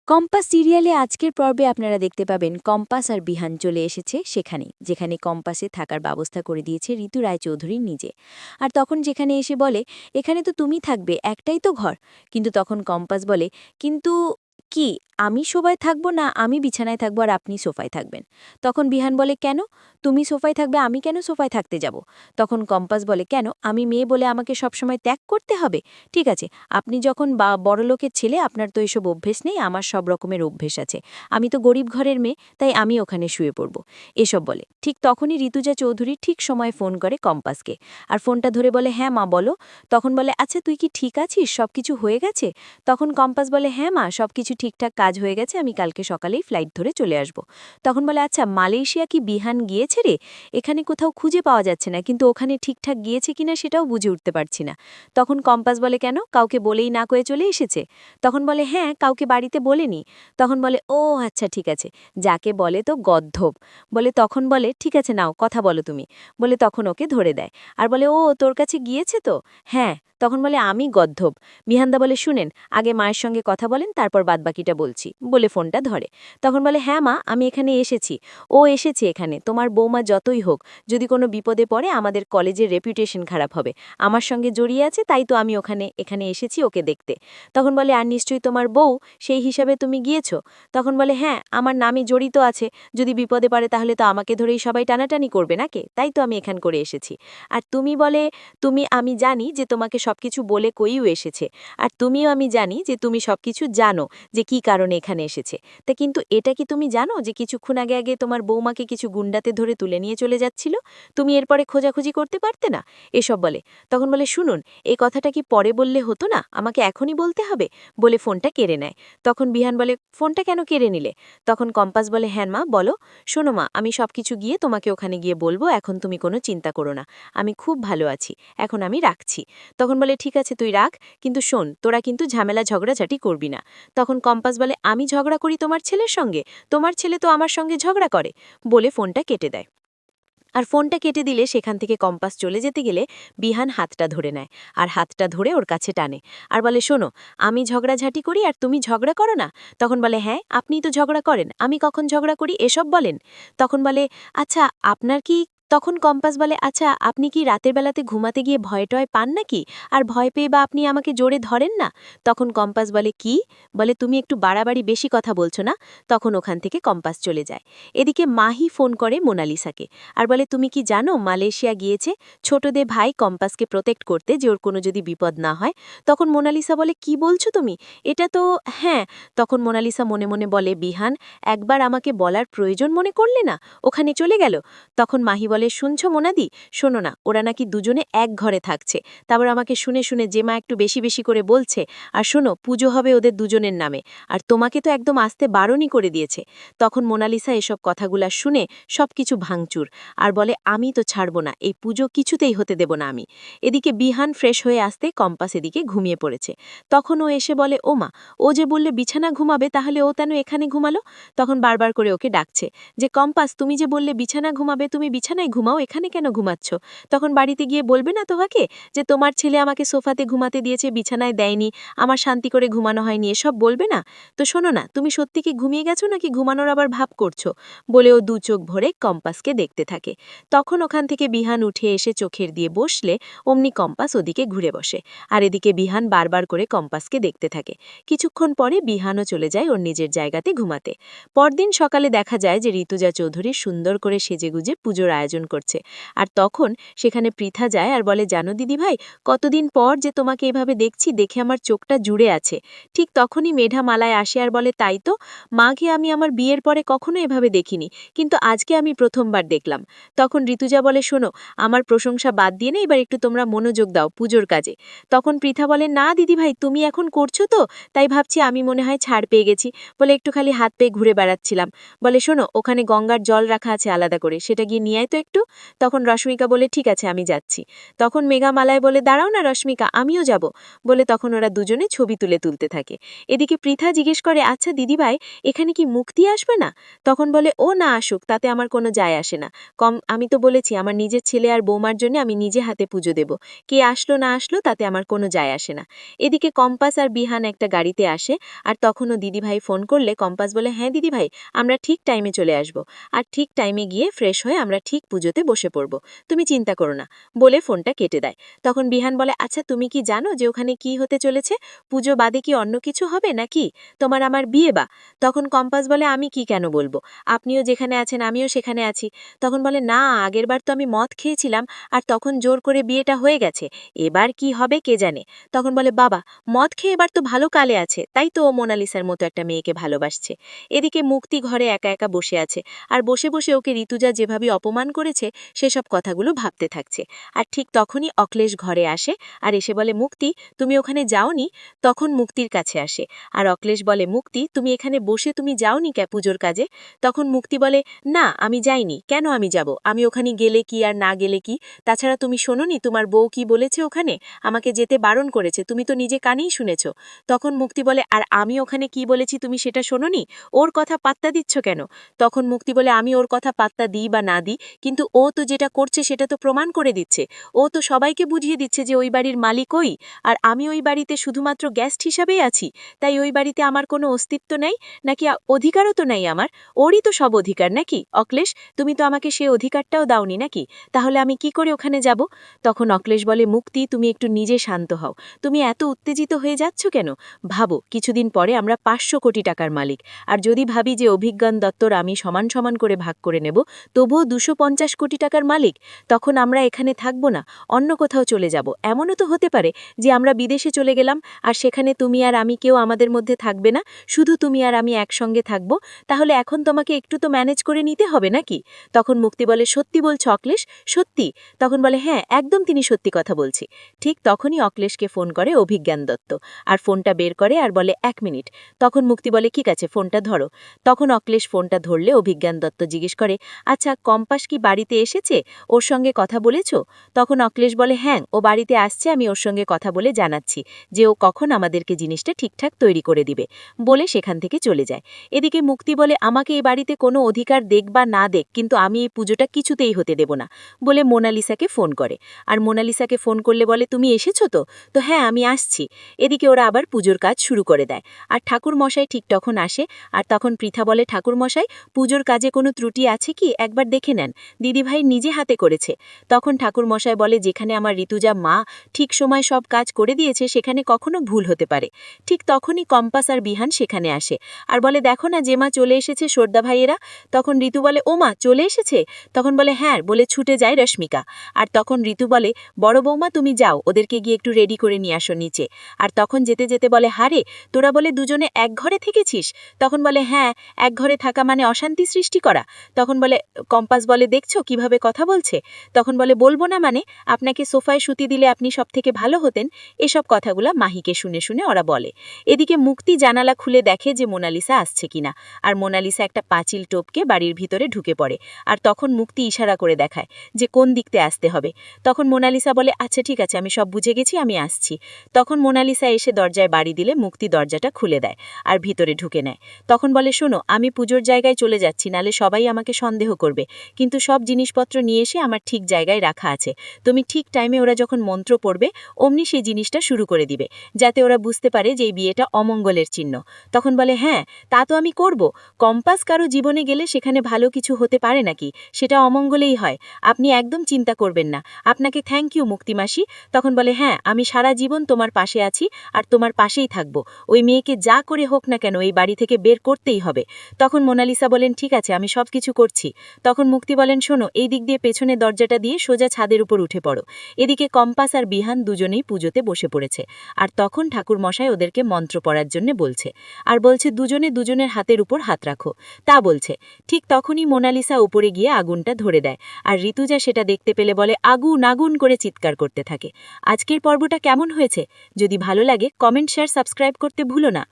Compass সিরিয়ালে আজকের পর্বে আপনারা দেখতে পাবেন কম্পাস আর বিহান চলে এসেছে সেখানে যেখানে কম্পাসে থাকার ব্যবস্থা করে দিয়েছে ঋতু রায়চৌধুরী নিজে। আর তখন যেখানে এসে বলে এখানে তো তুমি থাকবে, একটাই তো ঘর। কিন্তু তখন কম্পাস বলে কিন্তু কি, আমি সোফায় থাকবো না আমি বিছানায় থাকবো আর আপনি সোফায় থাকবেন? তখন বিহান বলে কেন, তুমি সোফায় থাকবে আমি কেন সোফায় থাকতে যাব? তখন কম্পাস বলে কেন, আমি মেয়ে বলে আমাকে সবসময় ত্যাগ করতে হবে? ঠিক আছে, আপনি যখন বড়লোকের ছেলে আপনার তো এসব অভ্যেস নেই, আমার সব রকমের অভ্যেস আছে। আমি তো গরিব ঘরের মেয়ে, তাই আমি ওখানে শুয়ে পড়ব। এসব বলে। ঠিক তখনই ঋতুজা চৌধুরী ঠিক সময়ে ফোন করে কম্পাসকে। আর ফোনটা ধরে বলে হ্যাঁ মা বলো। তখন বলে আচ্ছা তুই কি ঠিক আছিস, সব কিছু হয়ে গেছে? তখন কম্পাস বলে হ্যাঁ মা, সব কিছু ঠিকঠাক কাজ হয়ে গেছে, আমি কালকে সকালেই ফ্লাইট ধরে চলে আসব। তখন বলে আচ্ছা মালয়েশিয়া কি বিহান গিয়েছে রে? এখানে কোথাও খুঁজে পাওয়া যাচ্ছে না, কিন্তু ওখানে ঠিকঠাক গিয়েছে কিনা সেটাও বুঝে উঠতে পারছি না। তখন কম্পাস বলে কেন, কাউকে বলেই না কয়ে চলে এসেছে? তখন বলে হ্যাঁ, কাউকে বাড়িতে বলেনি। তখন বলে ও আচ্ছা ঠিক আছে, যাকে বলে তো গদ্ধব। বলে তখন বলে ঠিক আছে নাও কথা বলো তুমি। বলে তখন ওকে ধরে দেয়। আর বলে ও তোর কাছে গিয়েছে তো? হ্যাঁ। তখন বলে আমি গদ্ধব। বিহানদা বলে শুনেন, আগে মায়ের সঙ্গে কথা বলেন তারপর বাদবাকিটা বলছি, বলে ফোনটা ধরে। তখন বলে হ্যাঁ মা, আমি এখানে এসেছি। ও এসেছে এখানে, তোমার বৌমা যতই হোক, যদি কোনো বিপদে পড়ে আমাদের কলেজের রেপুটেশন খারাপ হবে। আমার সঙ্গে জড়িয়ে আছে, তাই তো আমি এখানে এসেছি ওকে দেখতে। তখন বলে আর নিশ্চয়ই তোমার বউ, সেই হিসাবে তুমি গিয়েছো? তখন বলে হ্যাঁ, আমার নামে জড়িত আছে, যদি বিপদে পারে তাহলে তো আমাকে ধরেই সবাই টানাটানি করবে নাকি, তাই তো আমি এখান করে এসেছি। আর তুমি বলে আমি জানি যে তোমাকে সবকিছু বলে কইও এসেছে, আর তুমিও আমি জানি যে তুমি সবকিছু জানো যে কি কারণে এখানে এসেছে। তা কিন্তু এটা কি তুমি জানো যে কিছুক্ষণ আগে আগে তোমার বৌমাকে কিছু গুন্ডাতে ধরে তুলে নিয়ে চলে যাচ্ছিল? তুমি এরপরে খোঁজাখুঁজি করতে পারতে না? এসব বলে। তখন বলে শুনুন, এই কথাটা কি পরে বললে হতো না, আমাকে এখনই বলতে হবে? বলে ফোনটা কেড়ে নেয়। তখন বিহান বলে ফোনটা কেন কেড়ে নিলে? তখন কম্পাস বলে হ্যাঁ মা বলো। শোনো মা, আমি সবকিছু গিয়ে তোমাকে ওখানে গিয়ে বলবো, এখন তুমি কোনো চিন্তা করো না, আমি খুব ভালো আছি, এখন আমি রাখছি। তখন বলে ঠিক আছে তুই রাখ, কিন্তু শোন তোরা কিন্তু ঝামেলা ঝগড়াঝাটি করবি না। তখন কম্পাস বলে আমি ঝগড়া করি তোমার ছেলের সঙ্গে? তোমার ছেলে তো আমার সঙ্গে ঝগড়া করে। বলে ফোনটা কেটে দেয়। আর ফোনটা কেটে দিলে সেখান থেকে কম্পাস চলে যেতে গেলে বিহান হাতটা ধরে নেয়। আর হাতটা ধরে ওর কাছে টানে। আর বলে শোনো, আমি ঝগড়াঝাটি করি আর তুমি ঝগড়া করো না? তখন বলে হ্যাঁ, আপনিই তো ঝগড়া করেন, আমি কখন ঝগড়া করি এসব বলেন? তখন বলে আচ্ছা আপনার কি, তখন কম্পাস বলে আচ্ছা আপনি কি রাতের বেলাতে ঘুমাতে গিয়ে ভয় টয় পান নাকি? আর ভয় পেয়ে বা আপনি আমাকে জোরে ধরেন না? তখন কম্পাস বলে কি? বলে তুমি একটু বাড়াবাড়ি বেশি কথা বলছো না? তখন ওখান থেকে কম্পাস চলে যায়। এদিকে মাহি ফোন করে মোনালিসাকে। আর বলে তুমি কি জানো মালয়েশিয়া গিয়েছে ছোটদের ভাই কম্পাসকে প্রোটেক্ট করতে, যে ওর কোনো যদি বিপদ না হয়। তখন মোনালিসা বলে কি বলছো তুমি, এটা তো হ্যাঁ। তখন মোনালিসা মনে মনে বলে বিহান, একবার আমাকে বলার প্রয়োজন মনে করলে না, ওখানে চলে গেল। তখন মাহি বলে শুনছো মোনাদি, শোনো না, ওরা নাকি দুজনে এক ঘরে থাকছে। তারপর আমাকে শুনে শুনে যে মা একটু বেশি বেশি করে বলছে। আর শোনো, পুজো হবে ওদের দুজনের নামে, আর তোমাকে তো একদম আসতে বারণই করে দিয়েছে। তখন মোনালিসা এসব কথাগুলা শুনে সবকিছু ভাঙচুর। আর বলে আমি তো ছাড়ব না, এই পুজো কিছুতেই হতে দেব না আমি। এদিকে বিহান ফ্রেশ হয়ে আসতে কম্পাস এদিকে ঘুমিয়ে পড়েছে। তখন ও এসে বলে ও মা, ও যে বললে বিছানা ঘুমাবে, তাহলে ও কেন এখানে ঘুমালো? তখন বারবার করে ওকে ডাকছে যে কম্পাস তুমি যে বললে বিছানা ঘুমাবে, তুমি বিছানায় ঘুমাও, এখানে কেন ঘুমাচ্ছ? তখন বাড়িতে গিয়ে বলবে না তোমাকে যে তোমার ছেলে আমাকে সোফাতে ঘুমাতে দিয়েছে, বিছানায় দেয়নি, আমার শান্তি করে ঘুমানো হয়নি, এসব বলবে না? তো শোনো না, তুমি সত্যি কি ঘুমিয়ে গেছো নাকি ঘুমানোর আবার ভাব করছো? বলে ও দু চোখ ভরে কম্পাসকে দেখতে থাকে। তখন ওখান থেকে বিহান উঠে এসে চোখের দিয়ে বসলে অমনি কম্পাস ওদিকে ঘুরে বসে। আর এদিকে বিহান বারবার করে কম্পাসকে দেখতে থাকে। কিছুক্ষণ পরে বিহানও চলে যায় ওর নিজের জায়গাতে ঘুমাতে। পরদিন সকালে দেখা যায় যে ঋতুজা চৌধুরী সুন্দর করে সেজেগুজে পুজোর আয়োজন করছে। আর তখন সেখানে পৃথা যায় আর বলে জানো দিদিভাই, কতদিন পর যে তোমাকে এভাবে দেখছি, দেখে আমার চোখটা জুড়ে আছে। ঠিক তখনই মেঢা মালায় আসে আর বলে তাই তো, মাকে আমি আমার বিয়ের পরে কখনো এভাবে দেখিনি, কিন্তু আজকে আমি প্রথমবার দেখলাম। তখন ঋতুজা বলে শোনো, আমার প্রশংসা বাদ দিয়ে না, এবার একটু তোমরা মনোযোগ দাও পুজোর কাজে। তখন পৃথা বলে না দিদিভাই, তুমি এখন করছো তো, তাই ভাবছি আমি মনে হয় ছাড় পেয়ে গেছি, বলে একটু খালি হাত পেয়ে ঘুরে বেড়াচ্ছিলাম। বলে শোনো, ওখানে গঙ্গার জল রাখা আছে আলাদা করে, সেটা গিয়ে নিয়ে আয় তো একটু? তখন রশ্মিকা বলে ঠিক আছে আমি যাচ্ছি। তখন মেঘামালায় বলে দাঁড়াও না রশ্মিকা, আমিও যাব। বলে তখন ওরা দুজনে ছবি তুলতে থাকে। এদিকে পৃথা জিজ্ঞেস করে আচ্ছা দিদিভাই, এখানে কি মুক্তি আসবে না? তখন বলে ও না আসুক, তাতে আমার কোনো যায় আসে না। আমি তো বলেছি আমার নিজের ছেলে আর বৌমার জন্য আমি নিজে হাতে পুজো দেব। কে আসলো না আসলো তাতে আমার কোনো যায় আসে না। এদিকে কম্পাস আর বিহান একটা গাড়িতে আসে, আর তখনও দিদিভাই ফোন করলে কম্পাস বলে হ্যাঁ দিদিভাই, আমরা ঠিক টাইমে চলে আসব, আর ঠিক টাইমে গিয়ে ফ্রেশ হয়ে আমরা ঠিক পুজোতে বসে পড়ব, তুমি চিন্তা করো না। বলে ফোনটা কেটে দেয়। তখন বিহান বলে আচ্ছা তুমি কি জানো যে ওখানে কি হতে চলেছে? পুজো বাদে কি অন্য কিছু হবে নাকি? তোমার আমার বিয়ে বা? তখন কম্পাস বলে আমি কি কেন বলবো, আপনিও যেখানে আছেন আমিও সেখানে আছি। তখন বলে না, আগেরবার তো আমি মদ খেয়েছিলাম আর তখন জোর করে বিয়েটা হয়ে গেছে, এবার কি হবে কে জানে। তখন বলে বাবা, মদ খেয়ে এবার তো ভালো কালে আছে, তাই তো ও মোনালিসার মতো একটা মেয়েকে ভালোবাসছে। এদিকে মুক্তি ঘরে একা একা বসে আছে, আর বসে বসে ওকে ঋতুজা যেভাবে অপমান করেছে সেসব কথাগুলো ভাবতে থাকছে। আর ঠিক তখনই অক্লেশ ঘরে আসে আর এসে বলে মুক্তি, তুমি ওখানে যাওনি? তখন মুক্তির কাছে আসে আর অক্লেশ বলে মুক্তি, তুমি এখানে বসে তুমি যাওনি কে পুজোর কাজে? তখন মুক্তি বলে না আমি যাইনি, কেন আমি যাব, আমি ওখানে গেলে কি আর না গেলে কি, তাছাড়া তুমি শোনোনি তোমার বউ কি বলেছে ওখানে, আমাকে যেতে বারণ করেছে, তুমি তো নিজে কানেই শুনেছ। তখন মুক্তি বলে আর আমি ওখানে কি বলেছি তুমি সেটা শোনোনি, ওর কথা পাত্তা দিচ্ছ কেন? তখন মুক্তি বলে আমি ওর কথা পাত্তা দিই বা না দিই, কিন্তু ও তো যেটা করছে সেটা তো প্রমাণ করে দিচ্ছে, ও তো সবাইকে বুঝিয়ে দিচ্ছে যে ওই বাড়ির মালিক ওই, আর আমি ওই বাড়িতে শুধুমাত্র গেস্ট হিসাবেই আছি, তাই ওই বাড়িতে আমার কোনো অস্তিত্ব নেই নাকি অধিকারও তো নেই আমার, ওরই তো সব অধিকার নাকি? অক্লেশ, তুমি তো আমাকে সে অধিকারটাও দাওনি নাকি, তাহলে আমি কি করে ওখানে যাব? তখন অক্লেশ বলে মুক্তি, তুমি একটু নিজে শান্ত হও, তুমি এত উত্তেজিত হয়ে যাচ্ছ কেন? ভাবো কিছুদিন পরে আমরা 500 কোটি টাকার মালিক, আর যদি ভাবি যে অভিজ্ঞান দত্তর আমি সমান সমান করে ভাগ করে নেব, তবুও 250 কোটি টাকার মালিক, তখন আমরা এখানে থাকবো না, অন্য কোথাও চলে যাব। এমনও তো হতে পারে যে আমরা বিদেশে চলে গেলাম আর সেখানে তুমি আর আমি কেউ আমাদের মধ্যে থাকবে না, শুধু তুমি আর আমি একসঙ্গে থাকব, তাহলে এখন তোমাকে একটু তো ম্যানেজ করে নিতে হবে নাকি? তখন মুক্তি বলে সত্যি বলছো অক্লেশ, সত্যি? তখন বলে হ্যাঁ একদম তিনি সত্যি কথা বলছি। ঠিক তখনই অক্লেশকে ফোন করে অভিজ্ঞান দত্ত, আর ফোনটা বের করে আর বলে 1 মিনিট। তখন মুক্তি বলে ঠিক আছে ফোনটা ধরো। তখন অক্লেশ ফোনটা ধরলে অভিজ্ঞান দত্ত জিজ্ঞেস করে আচ্ছা কম্পাস কি বাড়িতে এসেছে, ওর সঙ্গে কথা বলেছ? তখন অক্লেশ বলে হ্যাঁ ও বাড়িতে আসছে, আমি ওর সঙ্গে কথা বলে জানাচ্ছি যে ও কখন আমাদেরকে জিনিসটা ঠিকঠাক তৈরি করে দিবে, বলে সেখান থেকে চলে যায়। এদিকে মুক্তি বলে আমাকে এই বাড়িতে কোনো অধিকার দেখ বা না দেখ, কিন্তু আমি এই পুজোটা কিছুতেই হতে দেব না, বলে মোনালিসাকে ফোন করে। আর মোনালিসাকে ফোন করলে বলে তুমি এসেছো তো? তো হ্যাঁ আমি আসছি। এদিকে ওরা আবার পুজোর কাজ শুরু করে দেয়, আর ঠাকুর মশাই ঠিক তখন আসে। আর তখন পৃথা বলে ঠাকুর মশাই, পুজোর কাজে কোনো ত্রুটি আছে কি একবার দেখে নেন, দিদিভাই নিজে হাতে করেছে। তখন ঠাকুর মশাই বলে যেখানে আমার ঋতুজা মা ঠিক সময় সব কাজ করে দিয়েছে সেখানে কখনো ভুল হতে পারে। ঠিক তখনই কম্পাস আর বিহান সেখানে আসে আর বলে দেখো না যে মা চলে এসেছে সর্দা ভাইয়েরা। তখন ঋতু বলে ও মা চলে এসেছে? তখন বলে হ্যাঁ, বলে ছুটে যায় রশ্মিকা। আর তখন ঋতু বলে বড় বৌমা তুমি যাও, ওদেরকে গিয়ে একটু রেডি করে নিয়ে আসো নিচে। আর তখন যেতে যেতে বলে হারে, তোরা বলে দুজনে এক ঘরে থেকেছিস? তখন বলে হ্যাঁ, এক ঘরে থাকা মানে অশান্তি সৃষ্টি করা। তখন বলে কম্পাস বলে দেখছো কিভাবে কথা বলছে। তখন বলে বলবো না মানে, আপনাকে সোফায় শুতি দিলে আপনি সব থেকে ভালো হতেন। এসব কথাগুলা মাহিকে শুনে শুনে ওরা বলে। এদিকে মুক্তি জানালা খুলে দেখে যে মোনালিসা আসছে কিনা, আর মোনালিসা একটা পাঁচিল টোপকে বাড়ির ভিতরে ঢুকে পড়ে। আর তখন মুক্তি ইশারা করে দেখায় যে কোন দিকতে আসতে হবে। তখন মোনালিসা বলে আচ্ছা ঠিক আছে আমি সব বুঝে গেছি, আমি আসছি। তখন মোনালিসা এসে দরজায় বাড়ি দিলে মুক্তি দরজাটা খুলে দেয় আর ভিতরে ঢুকে নেয়। তখন বলে শোনো, আমি পুজোর জায়গায় চলে যাচ্ছি, নালে সবাই আমাকে সন্দেহ করবে, কিন্তু সব জিনিসপত্র নিয়ে এসে আমার ঠিক জায়গায় রাখা আছে, তুমি ঠিক টাইমে ওরা যখন মন্ত্র পড়বে অমনি সেই জিনিসটা শুরু করে দিবে, যাতে ওরা বুঝতে পারে যে এই বিয়েটা অমঙ্গলের চিহ্ন। তখন বলে হ্যাঁ তা তো আমি করব, কম্পাস কারো জীবনে গেলে সেখানে ভালো কিছু হতে পারে নাকি, সেটা অমঙ্গলেই হয়, আপনি একদম চিন্তা করবেন না, আপনাকে থ্যাংক ইউ মুক্তিমাসি। তখন বলে হ্যাঁ আমি সারা জীবন তোমার পাশে আছি আর তোমার পাশেই থাকবো, ওই মেয়েকে যা করে হোক না কেন এই বাড়ি থেকে বের করতেই হবে। তখন মোনালিসা বলেন ঠিক আছে আমি সব কিছু করছি। তখন মুক্তি বলেন শোনো, এই দিক দিয়ে পেছনে দরজাটা দিয়ে সোজা ছাদের উপর উঠে পড়ো। এদিকে কম্পাস আর বিহান দুজনেই পুজোতে বসে পড়েছে, আর তখন ঠাকুর মশাই ওদেরকে মন্ত্র পড়ার জন্য বলছে, আর বলছে দুজনে দুজনের হাতের উপর হাত রাখো, তা বলছে। ঠিক তখনই মোনালিসা উপরে গিয়ে আগুনটা ধরে দেয়, আর ঋতুজা সেটা দেখতে পেলে বলে আগুন আগুন করে চিৎকার করতে থাকে। আজকের পর্বটা কেমন হয়েছে? যদি ভালো লাগে কমেন্ট শেয়ার সাবস্ক্রাইব করতে ভুলো না।